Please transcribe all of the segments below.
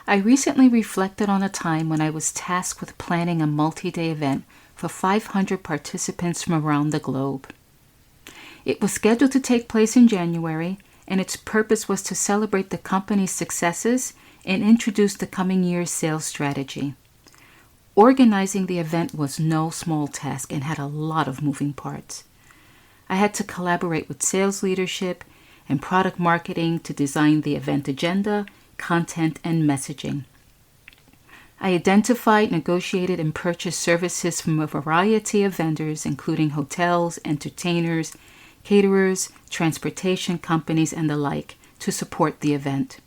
I recently reflected on a time when I was tasked with planning a multi-day event for 500 participants from around the globe. It was scheduled to take place in January, and its purpose was to celebrate the company's successes and introduce the coming year's sales strategy. Organizing the event was no small task and had a lot of moving parts. I had to collaborate with sales leadership and product marketing to design the event agenda, content, and messaging. I identified, negotiated, and purchased services from a variety of vendors, including hotels, entertainers, caterers, transportation companies, and the like, to support the event.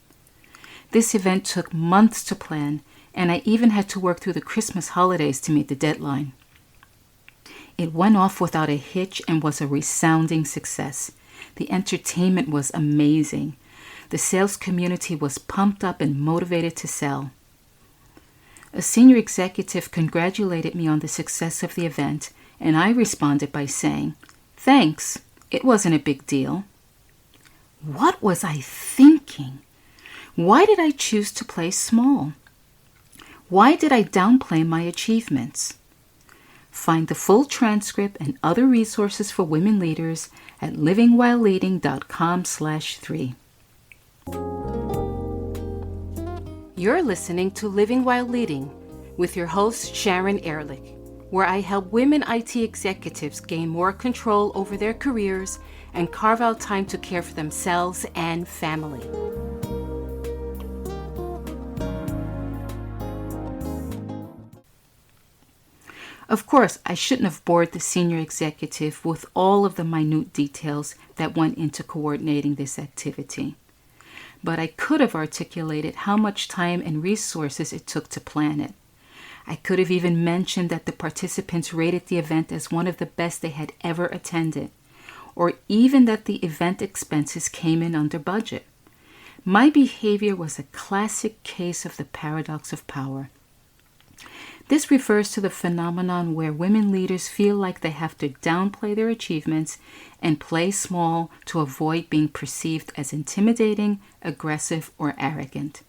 This event took months to plan, and I even had to work through the Christmas holidays to meet the deadline. It went off without a hitch and was a resounding success. The entertainment was amazing. The sales community was pumped up and motivated to sell. A senior executive congratulated me on the success of the event, and I responded by saying, "Thanks, it wasn't a big deal." What was I thinking? Why did I choose to play small? Why did I downplay my achievements? Find the full transcript and other resources for women leaders at livingwhileleading.com/3. You're listening to Living While Leading with your host, Sharon Ehrlich, where I help women IT executives gain more control over their careers and carve out time to care for themselves and family. Of course, I shouldn't have bored the senior executive with all of the minute details that went into coordinating this activity. But I could have articulated how much time and resources it took to plan it. I could have even mentioned that the participants rated the event as one of the best they had ever attended, or even that the event expenses came in under budget. My behavior was a classic case of the paradox of power. This refers to the phenomenon where women leaders feel like they have to downplay their achievements and play small to avoid being perceived as intimidating, aggressive, or arrogant.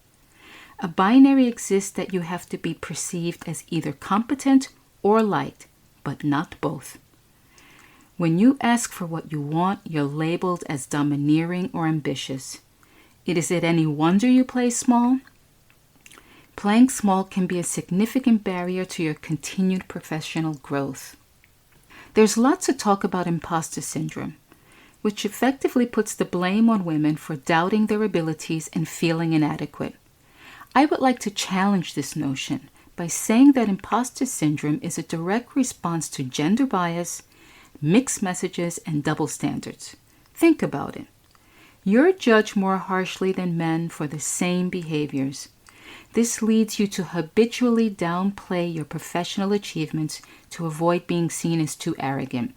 A binary exists that you have to be perceived as either competent or liked, but not both. When you ask for what you want, you're labeled as domineering or ambitious. Is it any wonder you play small? Playing small can be a significant barrier to your continued professional growth. There's lots of talk about imposter syndrome, which effectively puts the blame on women for doubting their abilities and feeling inadequate. I would like to challenge this notion by saying that imposter syndrome is a direct response to gender bias, mixed messages, and double standards. Think about it. You're judged more harshly than men for the same behaviors. This leads you to habitually downplay your professional achievements to avoid being seen as too arrogant.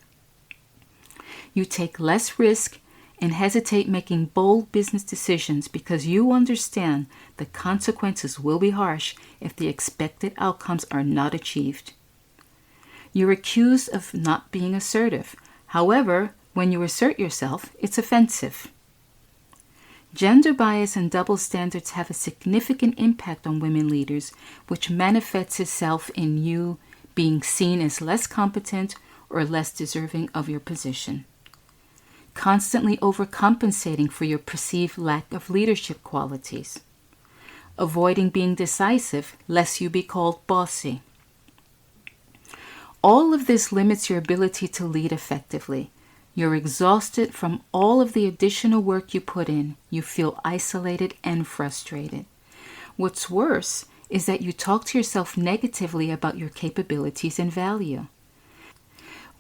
You take less risk and hesitate making bold business decisions because you understand the consequences will be harsh if the expected outcomes are not achieved. You're accused of not being assertive. However, when you assert yourself, it's offensive. Gender bias and double standards have a significant impact on women leaders, which manifests itself in you being seen as less competent or less deserving of your position. Constantly overcompensating for your perceived lack of leadership qualities. Avoiding being decisive lest you be called bossy. All of this limits your ability to lead effectively. You're exhausted from all of the additional work you put in. You feel isolated and frustrated. What's worse is that you talk to yourself negatively about your capabilities and value.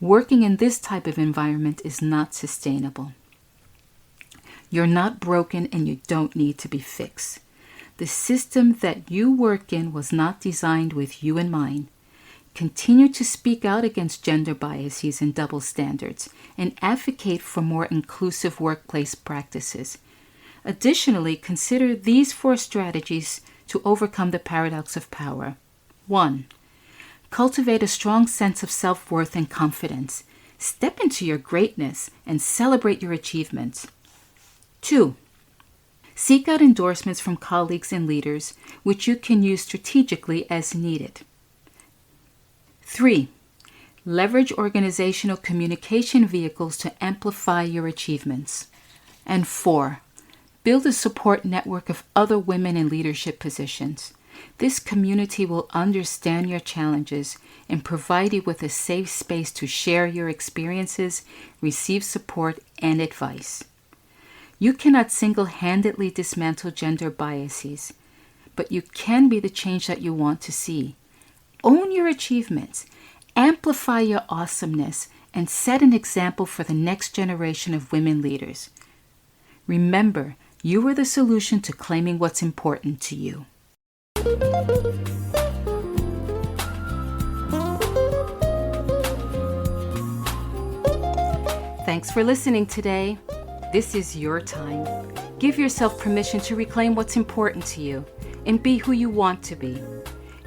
Working in this type of environment is not sustainable. You're not broken and you don't need to be fixed. The system that you work in was not designed with you in mind. Continue to speak out against gender biases and double standards and advocate for more inclusive workplace practices. Additionally, consider these 4 strategies to overcome the paradox of power. 1. Cultivate a strong sense of self-worth and confidence. Step into your greatness and celebrate your achievements. 2. Seek out endorsements from colleagues and leaders, which you can use strategically as needed. 3. Leverage organizational communication vehicles to amplify your achievements. And 4. Build a support network of other women in leadership positions. This community will understand your challenges and provide you with a safe space to share your experiences, receive support, and advice. You cannot single-handedly dismantle gender biases, but you can be the change that you want to see. Own your achievements, amplify your awesomeness, and set an example for the next generation of women leaders. Remember, you are the solution to claiming what's important to you. Thanks for listening today. This is your time. Give yourself permission to reclaim what's important to you and be who you want to be.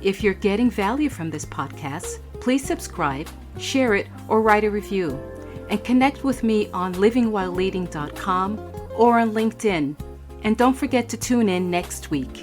If you're getting value from this podcast, please subscribe, share it, or write a review. And connect with me on livingwhileleading.com or on LinkedIn. And don't forget to tune in next week.